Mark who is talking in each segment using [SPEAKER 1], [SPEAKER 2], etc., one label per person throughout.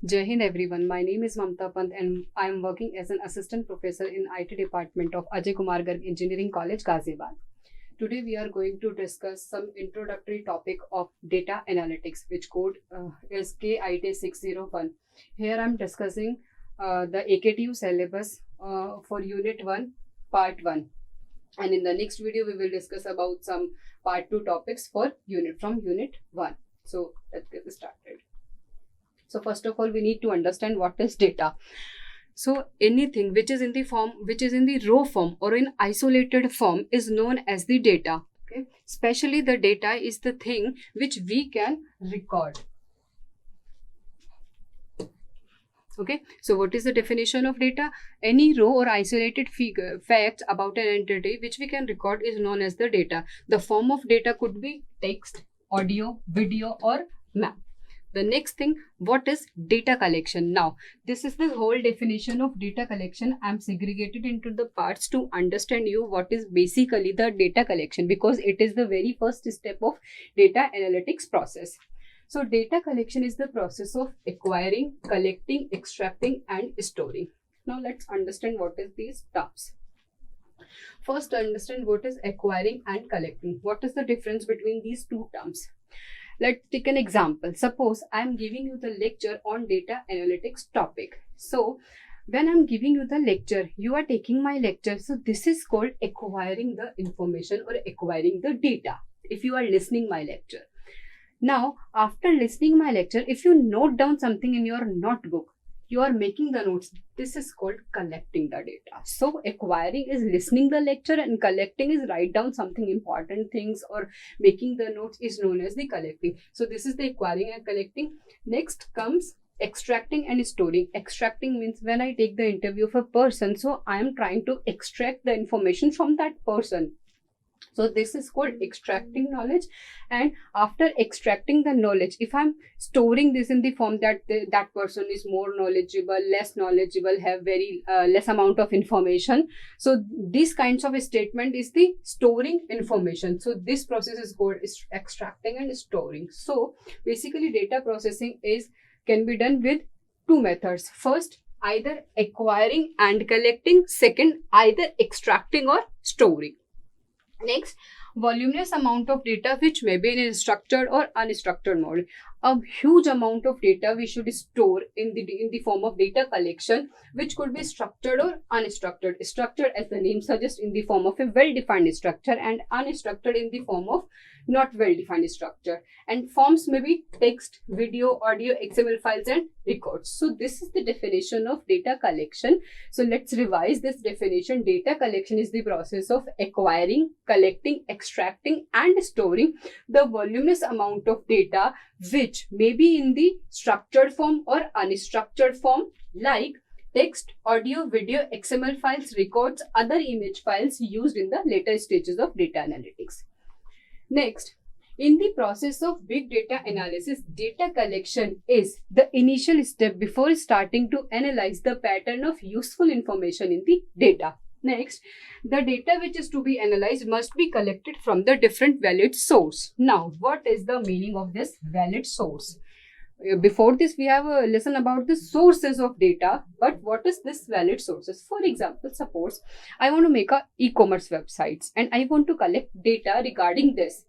[SPEAKER 1] Jai Hind everyone. My name is Mamta Pant and I am working as an assistant professor in IT department of Ajay Kumar Garg Engineering College, Ghaziabad. Today we are going to discuss some introductory topic of data analytics, which code is KIT 601. Here I am discussing the AKTU syllabus for Unit 1, Part 1. And in the next video we will discuss about some Part 2 topics for Unit 1. So let's get started. So first of all, we need to understand what is data. So anything which is in the raw form or in isolated form is known as the data. Okay, especially the data is the thing which we can record. Okay, so what is the definition of data? Any raw or isolated facts about an entity which we can record is known as the data. The form of data could be text, audio, video, or map. The next thing, what is data collection? Now, this is the whole definition of data collection. I am segregated into the parts to understand you what is basically the data collection, because it is the very first step of data analytics process. So data collection is the process of acquiring, collecting, extracting, and storing. Now let's understand what is these terms. First, understand what is acquiring and collecting. What is the difference between these two terms? Let's take an example. Suppose I am giving you the lecture on data analytics topic. So when I'm giving you the lecture, you are taking my lecture. So this is called acquiring the information or acquiring the data if you are listening my lecture. Now, after listening my lecture, if you note down something in your notebook, you are making the notes. This is called collecting the data. So acquiring is listening the lecture and collecting is write down something important things or making the notes is known as the collecting. So this is the acquiring and collecting. Next comes extracting and storing. Extracting means when I take the interview of a person, so I am trying to extract the information from that person. So this is called extracting knowledge. And after extracting the knowledge, if I'm storing this in the form that that person is more knowledgeable, less knowledgeable, have very less amount of information. So these kinds of statement is the storing information. So this process is called extracting and storing. So basically data processing can be done with two methods. First, either acquiring and collecting. Second, either extracting or storing. Next, voluminous amount of data which may be in structured or unstructured mode. A huge amount of data we should store in the form of data collection, which could be structured or unstructured. Structured, as the name suggests, in the form of a well-defined structure, and unstructured in the form of not well-defined structure. And forms may be text, video, audio, XML files, and records. So this is the definition of data collection. So let's revise this definition. Data collection is the process of acquiring, collecting, extracting, and storing the voluminous amount of data which may be in the structured form or unstructured form, like text, audio, video, XML files, records, other image files used in the later stages of data analytics. Next, in the process of big data analysis, data collection is the initial step before starting to analyze the pattern of useful information in the data. Next, the data which is to be analyzed must be collected from the different valid source. Now, what is the meaning of this valid source? Before this, we have a lesson about the sources of data, but what is this valid sources? For example, suppose I want to make a e-commerce websites and I want to collect data regarding this.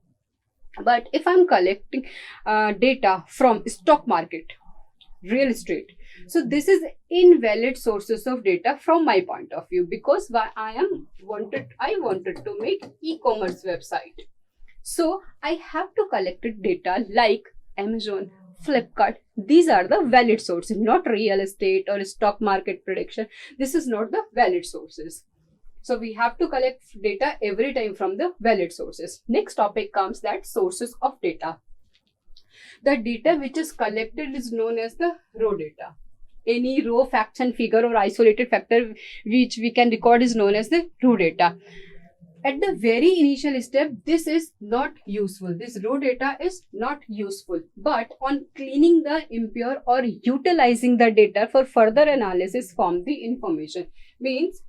[SPEAKER 1] But if I'm collecting data from stock market, real estate, so this is invalid sources of data from my point of view, because I wanted to make e-commerce website. So I have to collect data like Amazon, Flipkart. These are the valid sources, not real estate or stock market prediction. This is not the valid sources. So we have to collect data every time from the valid sources. Next topic comes that sources of data. The data which is collected is known as the raw data. Any raw facts and figure or isolated factor which we can record is known as the raw data. At the very initial step, this is not useful. This raw data is not useful. But on cleaning the impure or utilizing the data for further analysis from the information, means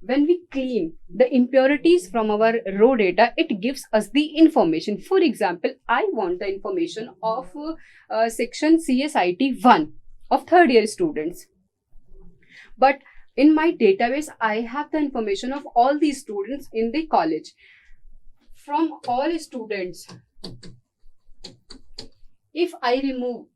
[SPEAKER 1] when we clean the impurities from our raw data, it gives us the information. For example, I want the information of section CSIT 1. of third year students. But in my database, I have the information of all these students in the college. From all students, if I remove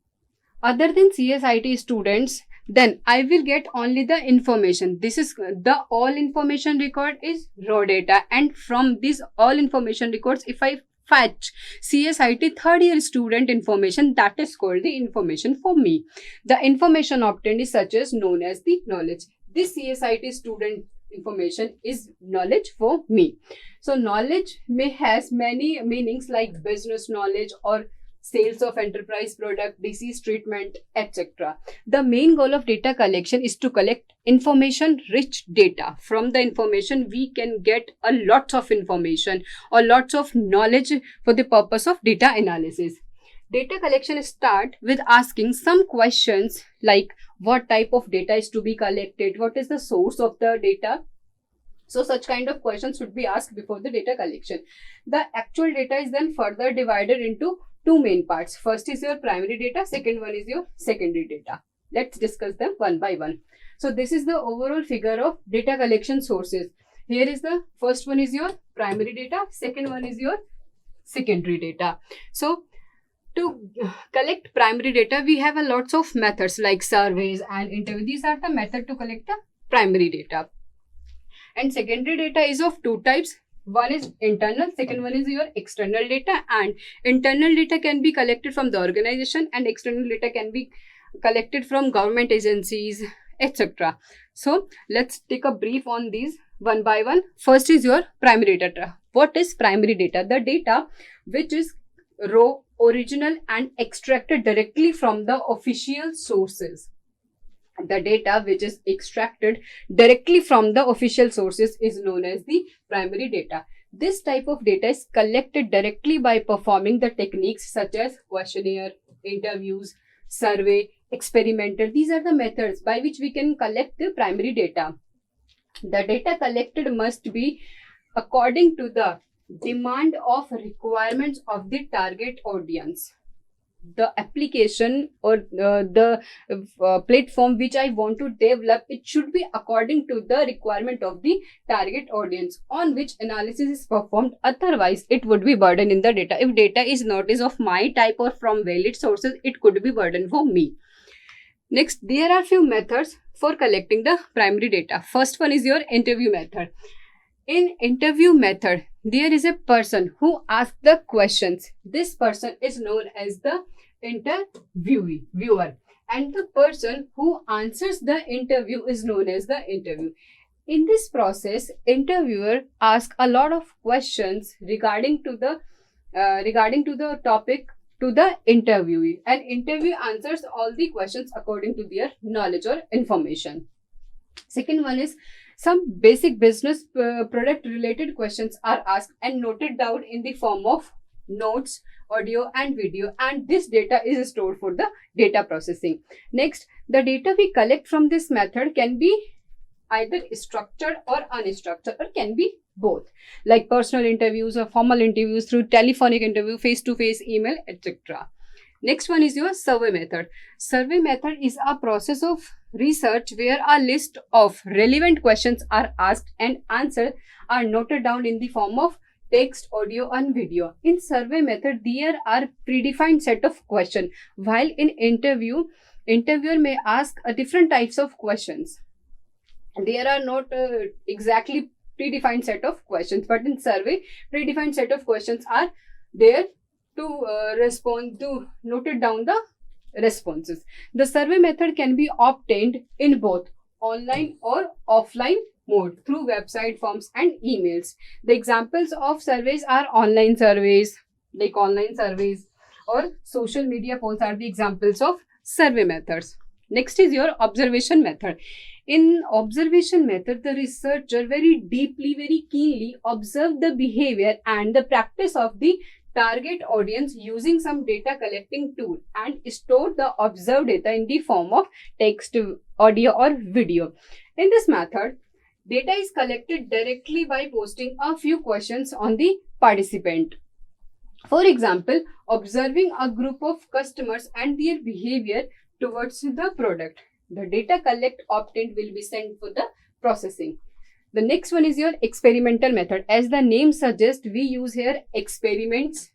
[SPEAKER 1] other than CSIT students, then I will get only the information. This is the all information record is raw data, and from these all information records, if I fetch CSIT third year student information, that is called the information for me. The information obtained is such as known as the knowledge. This CSIT student information is knowledge for me. So knowledge may has many meanings like business knowledge or sales of enterprise product, disease treatment, etc. The main goal of data collection is to collect information rich data. From the information we can get a lot of information or lots of knowledge for the purpose of data analysis. Data collection start with asking some questions like what type of data is to be collected, what is the source of the data. So such kind of questions should be asked before the data collection. The actual data is then further divided into two main parts. First is your primary data, second one is your secondary data. Let's discuss them one by one. So this is the overall figure of data collection sources. Here is the first one is your primary data, second one is your secondary data. So to collect primary data, we have a lots of methods like surveys and interview. These are the method to collect the primary data. And secondary data is of two types. One is internal, second one is your external data. And internal data can be collected from the organization and external data can be collected from government agencies, etc. So let's take a brief on these one by one. First is your primary data. What is primary data? The data which is raw, original and extracted directly from the official sources. The data which is extracted directly from the official sources is known as the primary data. This type of data is collected directly by performing the techniques such as questionnaire, interviews, survey, experimental. These are the methods by which we can collect the primary data. The data collected must be according to the demand of requirements of the target audience. The application or the platform which I want to develop, it should be according to the requirement of the target audience on which analysis is performed. Otherwise, it would be burden in the data. If data is not is of my type or from valid sources, it could be burden for me. Next, there are few methods for collecting the primary data. First one is your interview method. In interview method, there is a person who asks the questions. This person is known as the interviewer, and the person who answers the interview is known as the interview. In this process, interviewer asks a lot of questions regarding to the topic to the interviewee, and interview answers all the questions according to their knowledge or information. Second one is some basic business product related questions are asked and noted down in the form of notes, audio and video, and this data is stored for the data processing. Next, the data we collect from this method can be either structured or unstructured, or can be both, like personal interviews or formal interviews through telephonic interview, face-to-face, email, etc. Next one is your survey method. Survey method is a process of research where a list of relevant questions are asked and answers are noted down in the form of text, audio and video. In survey method, there are predefined set of questions, while in interview, interviewer may ask a different types of questions. There are not exactly predefined set of questions, but in survey, predefined set of questions are there to respond to noted down the responses. The survey method can be obtained in both online or offline mode through website, forms and emails. The examples of surveys are online surveys, or social media polls are the examples of survey methods. Next is your observation method. In observation method, the researcher very deeply, very keenly observe the behavior and the practice of the target audience using some data collecting tool and store the observed data in the form of text, audio or video. In this method, data is collected directly by posting a few questions on the participant. For example, observing a group of customers and their behavior towards the product. The data obtained will be sent for the processing. The next one is your experimental method. As the name suggests, we use here experiments,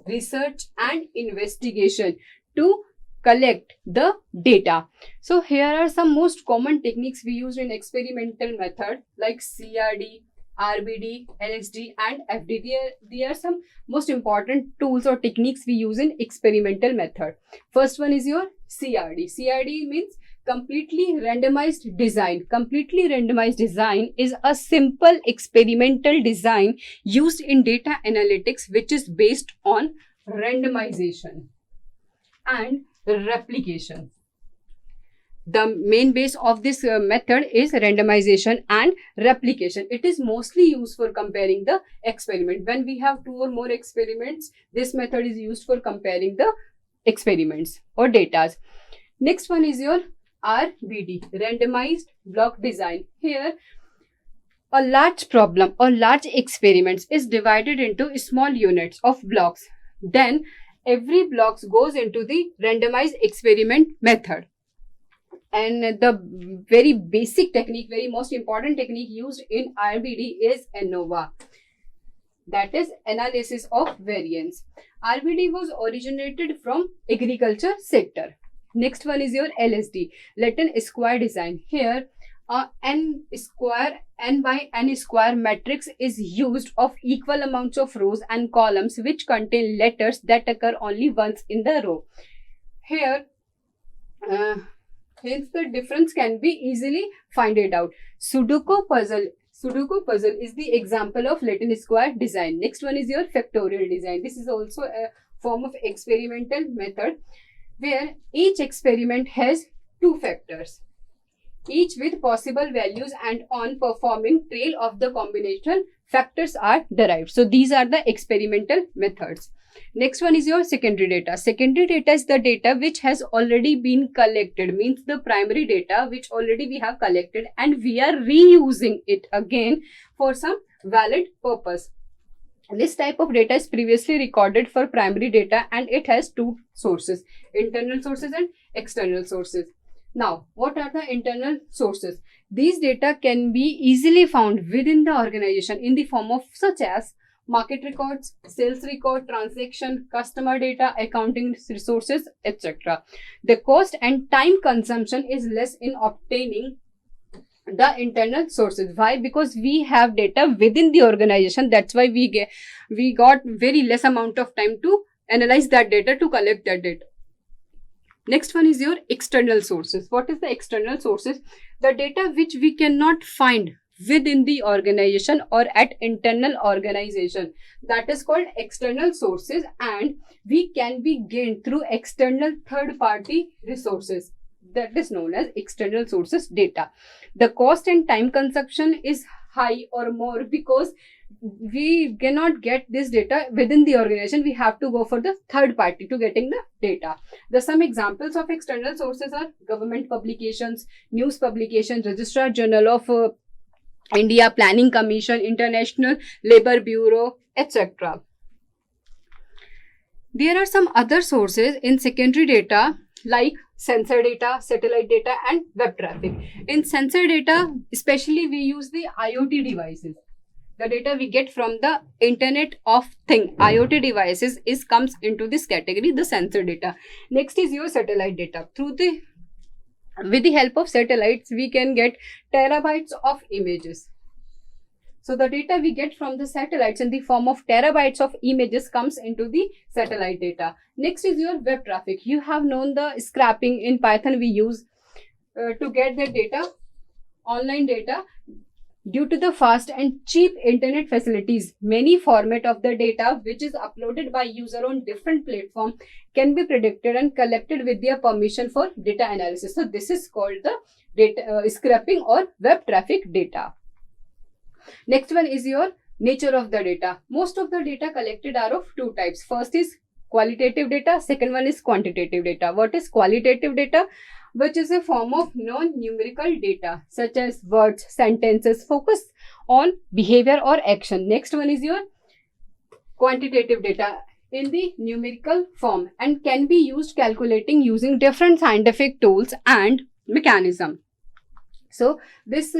[SPEAKER 1] research and investigation to collect the data. So here are some most common techniques we use in experimental method like CRD, RBD, LSD and FD. There are some most important tools or techniques we use in experimental method. First one is your CRD. CRD means completely randomized design. Completely randomized design is a simple experimental design used in data analytics which is based on randomization and replication. The main base of this method is randomization and replication. It is mostly used for comparing the experiment. When we have 2 or more experiments, this method is used for comparing the experiments or data. Next one is your RBD, randomized block design. Here, a large problem or large experiments is divided into small units of blocks. Then every block goes into the randomized experiment method. And the very basic technique, very most important technique used in RBD is ANOVA. That is analysis of variance. RBD was originated from agriculture sector. Next one is your LSD, Latin square design. Here, n by n square matrix is used of equal amounts of rows and columns which contain letters that occur only once in the row. Here, hence the difference can be easily find it out. Sudoku puzzle is the example of Latin square design. Next one is your factorial design. This is also a form of experimental method where each experiment has 2 factors, each with possible values, and on performing trail of the combination factors are derived. So these are the experimental methods. Next one is your secondary data. Secondary data is the data which has already been collected, means the primary data which already we have collected and we are reusing it again for some valid purpose. This type of data is previously recorded for primary data and it has 2 sources, internal sources and external sources. Now, what are the internal sources? These data can be easily found within the organization in the form of such as market records, sales record, transaction, customer data, accounting resources, etc. The cost and time consumption is less in obtaining the internal sources. Why? Because we have data within the organization. That's why we got very less amount of time to analyze that data, to collect that data. Next one is your external sources. What is the external sources? The data which we cannot find within the organization or at internal organization, that is called external sources, and we can be gained through external third party resources. That is known as external sources data. The cost and time consumption is high or more because we cannot get this data within the organization. We have to go for the third party to getting the data. Some examples of external sources are government publications, news publications, Registrar Journal of India, Planning Commission, International Labour Bureau, etc. There are some other sources in secondary data like sensor data, satellite data and web traffic. In sensor data, especially we use the IoT devices. The data we get from the Internet of Things, IoT devices, comes into this category, the sensor data. Next is your satellite data. With the help of satellites, we can get terabytes of images. So the data we get from the satellites in the form of terabytes of images comes into the satellite data. Next is your web traffic. You have known the scraping in Python we use to get the data, online data. Due to the fast and cheap internet facilities, many format of the data which is uploaded by user on different platform can be predicted and collected with their permission for data analysis. So this is called the data scraping or web traffic data. Next one is your nature of the data. Most of the data collected are of 2 types. First is qualitative data. Second one is quantitative data. What is qualitative data? Which is a form of non-numerical data such as words, sentences, focus on behavior or action. Next one is your quantitative data. in the numerical form and can be used calculating using different scientific tools and mechanism. So this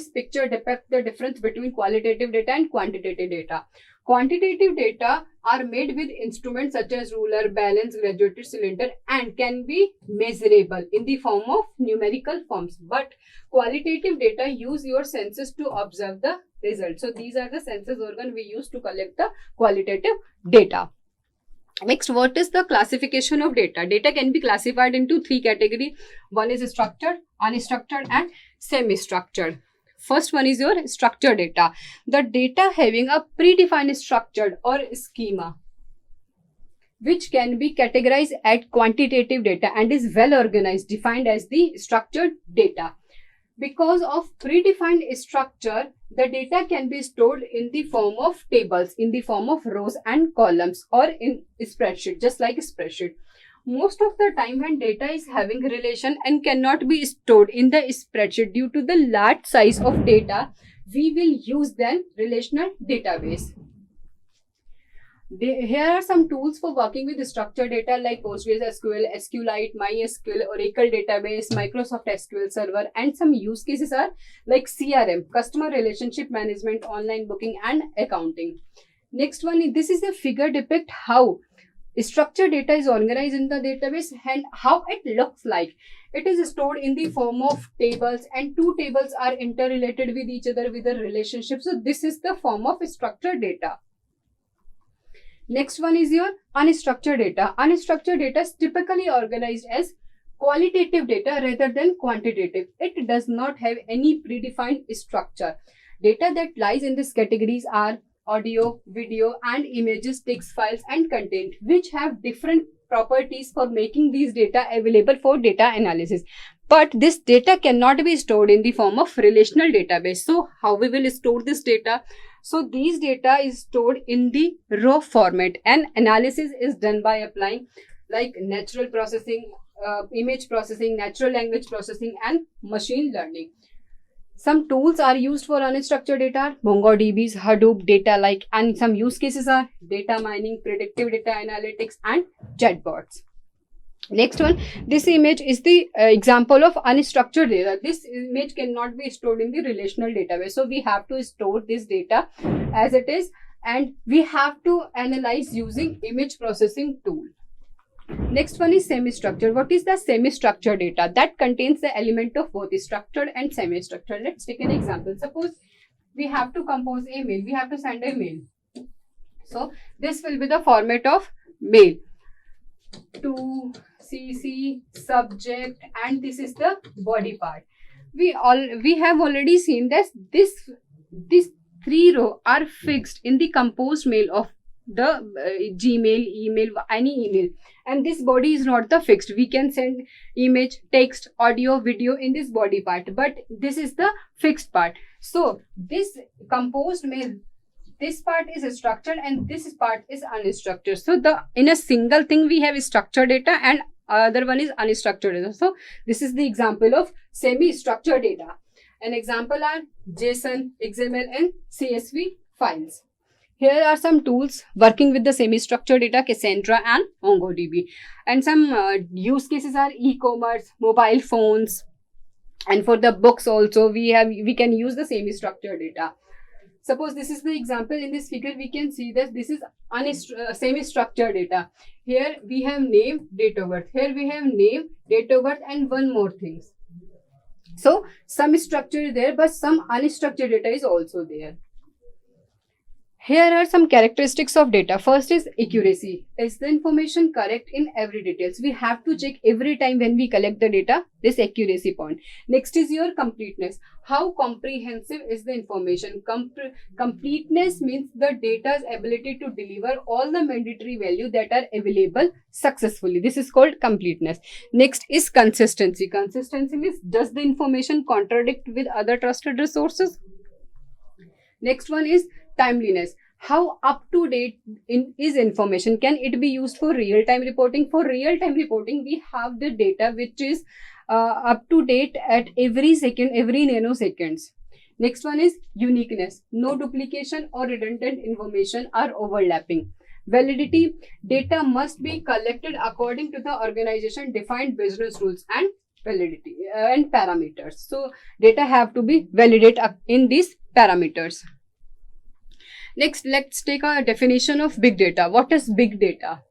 [SPEAKER 1] picture depicts the difference between qualitative data and quantitative data. Quantitative data are made with instruments such as ruler, balance, graduated cylinder and can be measurable in the form of numerical forms. But qualitative data use your senses to observe the result. So these are the senses organ we use to collect the qualitative data. Next, what is the classification of data? Data can be classified into three categories. One is structured, unstructured and semi-structured. First one is your structured data. The data having a predefined structure or schema, which can be categorized as quantitative data and is well organized, defined as the structured data. Because of predefined structure, the data can be stored in the form of tables, in the form of rows and columns, or in spreadsheet, just like a spreadsheet. Most of the time when data is having relation and cannot be stored in the spreadsheet due to the large size of data, we will use then relational database. Here are some tools for working with structured data like PostgreSQL, SQLite, MySQL, Oracle Database, Microsoft SQL Server, and some use cases are like CRM, Customer Relationship Management, online booking and accounting. Next one, this is a figure depict how structured data is organized in the database and how it looks like. It is stored in the form of tables and two tables are interrelated with each other with a relationship. So this is the form of structured data. Next one is your unstructured data. Unstructured data is typically organized as qualitative data rather than quantitative. It does not have any predefined structure. Data that lies in these categories are audio, video and images, text files and content, which have different properties for making these data available for data analysis. But this data cannot be stored in the form of relational database. So how we will store this data? So these data is stored in the raw format and analysis is done by applying like natural processing, image processing, natural language processing and machine learning. Some tools are used for unstructured data, MongoDBs, Hadoop, data lake, and some use cases are data mining, predictive data analytics and chatbots. Next one, this image is the example of unstructured data. This image cannot be stored in the relational database. So we have to store this data as it is and we have to analyze using image processing tool. Next one is semi-structured. What is the semi-structured data? That contains the element of both structured and semi-structured. Let's take an example. Suppose we have to compose a mail. We have to send a mail. So this will be the format of mail. To CC, subject, and this is the body part. We have already seen that this three rows are fixed in the composed mail of the Gmail, email, any email, and this body is not the fixed. We can send image, text, audio, video in this body part, but this is the fixed part. So this composed mail, this part is structured and this part is unstructured. So in a single thing we have structured data and other one is unstructured data. So this is the example of semi-structured data. An example are JSON, XML and CSV files. Here are some tools working with the semi-structured data, Cassandra and MongoDB. And some use cases are e-commerce, mobile phones, and for the books also we can use the semi-structured data. Suppose this is the example. In this figure we can see that this is semi-structured data. Here we have name, date of birth. Here we have name, date of birth and one more thing. So some structure is there but some unstructured data is also there. Here are some characteristics of data. First is accuracy. Is the information correct in every details? We have to check every time when we collect the data, this accuracy point. Next is your completeness. How comprehensive is the information? Completeness means the data's ability to deliver all the mandatory value that are available successfully. This is called completeness. Next is consistency. Consistency means does the information contradict with other trusted resources? Next one is timeliness. How up to date is information? Can it be used for real-time reporting? For real-time reporting, we have the data which is up to date at every second, every nanoseconds. Next one is uniqueness. No duplication or redundant information are overlapping. Validity, data must be collected according to the organization defined business rules and validity and parameters. So data have to be validated in these parameters. Next, let's take a definition of big data. What is big data?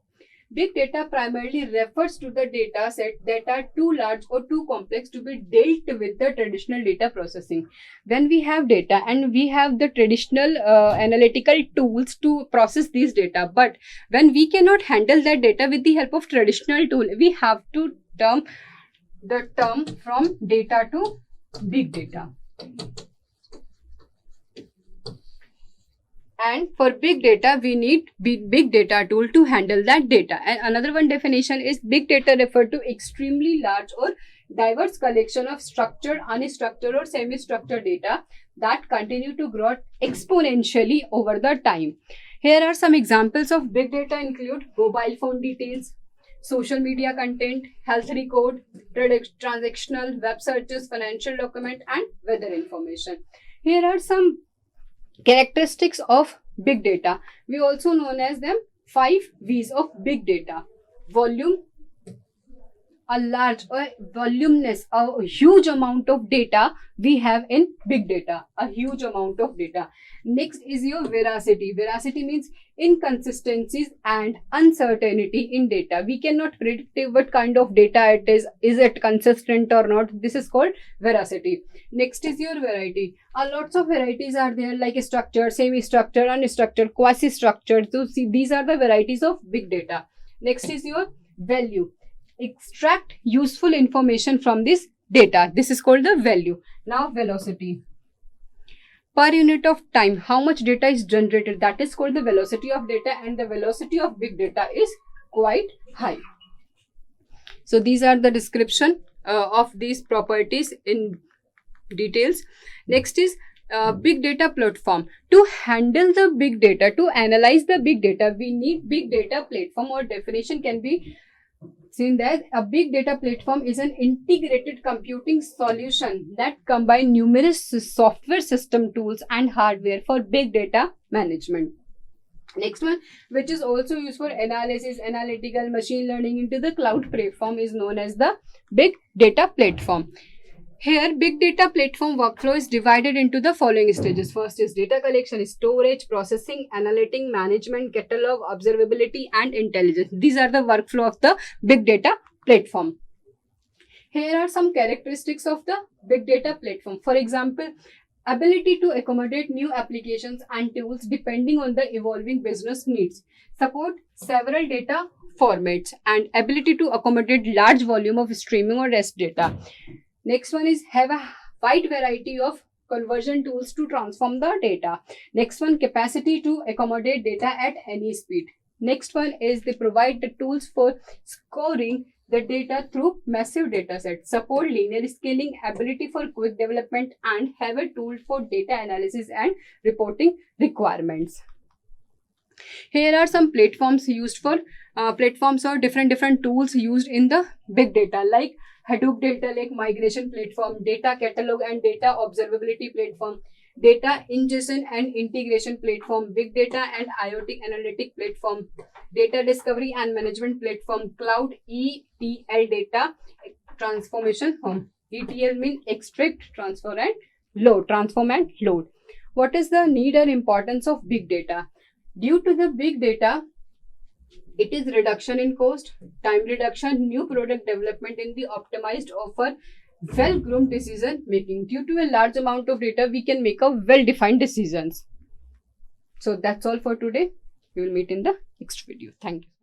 [SPEAKER 1] Big data primarily refers to the data set that are too large or too complex to be dealt with the traditional data processing. When we have data and we have the traditional analytical tools to process these data, but when we cannot handle that data with the help of traditional tool, we have to term the term from data to big data. And for big data, we need big data tool to handle that data. And another one definition is big data refer to extremely large or diverse collection of structured, unstructured or semi-structured data that continue to grow exponentially over the time. Here are some examples of big data include mobile phone details, social media content, health record, transactional, web searches, financial document and weather information. Here are some characteristics of big data. We also known as them 5 V's of big data. Volume, a large or voluminous, a huge amount of data we have in big data, a huge amount of data. Next is your veracity. Veracity means inconsistencies and uncertainty in data. We cannot predict what kind of data it is it consistent or not. This is called veracity. Next is your variety. Lots of varieties are there like structured, semi-structured, unstructured, quasi-structured. So see, these are the varieties of big data. Next is your value. Extract useful information from this data. This is called the value. Now velocity. Per unit of time, how much data is generated, that is called the velocity of data, and the velocity of big data is quite high. So these are the description of these properties in details. Next is big data platform. To handle the big data, to analyze the big data, we need big data platform, or definition can be seen that a big data platform is an integrated computing solution that combines numerous software system tools and hardware for big data management. Next one, which is also used for analysis, analytical, machine learning into the cloud platform, is known as the big data platform. Here, big data platform workflow is divided into the following stages. First is data collection, storage, processing, analytic, management, catalog, observability, and intelligence. These are the workflow of the big data platform. Here are some characteristics of the big data platform. For example, ability to accommodate new applications and tools depending on the evolving business needs. Support several data formats and ability to accommodate large volume of streaming or REST data. Next one is have a wide variety of conversion tools to transform the data. Next one, capacity to accommodate data at any speed. Next one is they provide the tools for scoring the data through massive data sets, support linear scaling, ability for quick development, and have a tool for data analysis and reporting requirements. Here are some platforms used for platforms or different tools used in the big data, like Hadoop Data Lake Migration Platform, Data Catalog and Data Observability Platform, Data Ingestion and Integration Platform, Big Data and IoT Analytic Platform, Data Discovery and Management Platform, Cloud ETL Data Transformation Home. ETL means extract, transform and load. What is the need and importance of big data? Due to the big data, it is reduction in cost, time reduction, new product development in the optimized offer, well-groomed decision making. Due to a large amount of data, we can make a well-defined decisions. So that's all for today. We will meet in the next video. Thank you.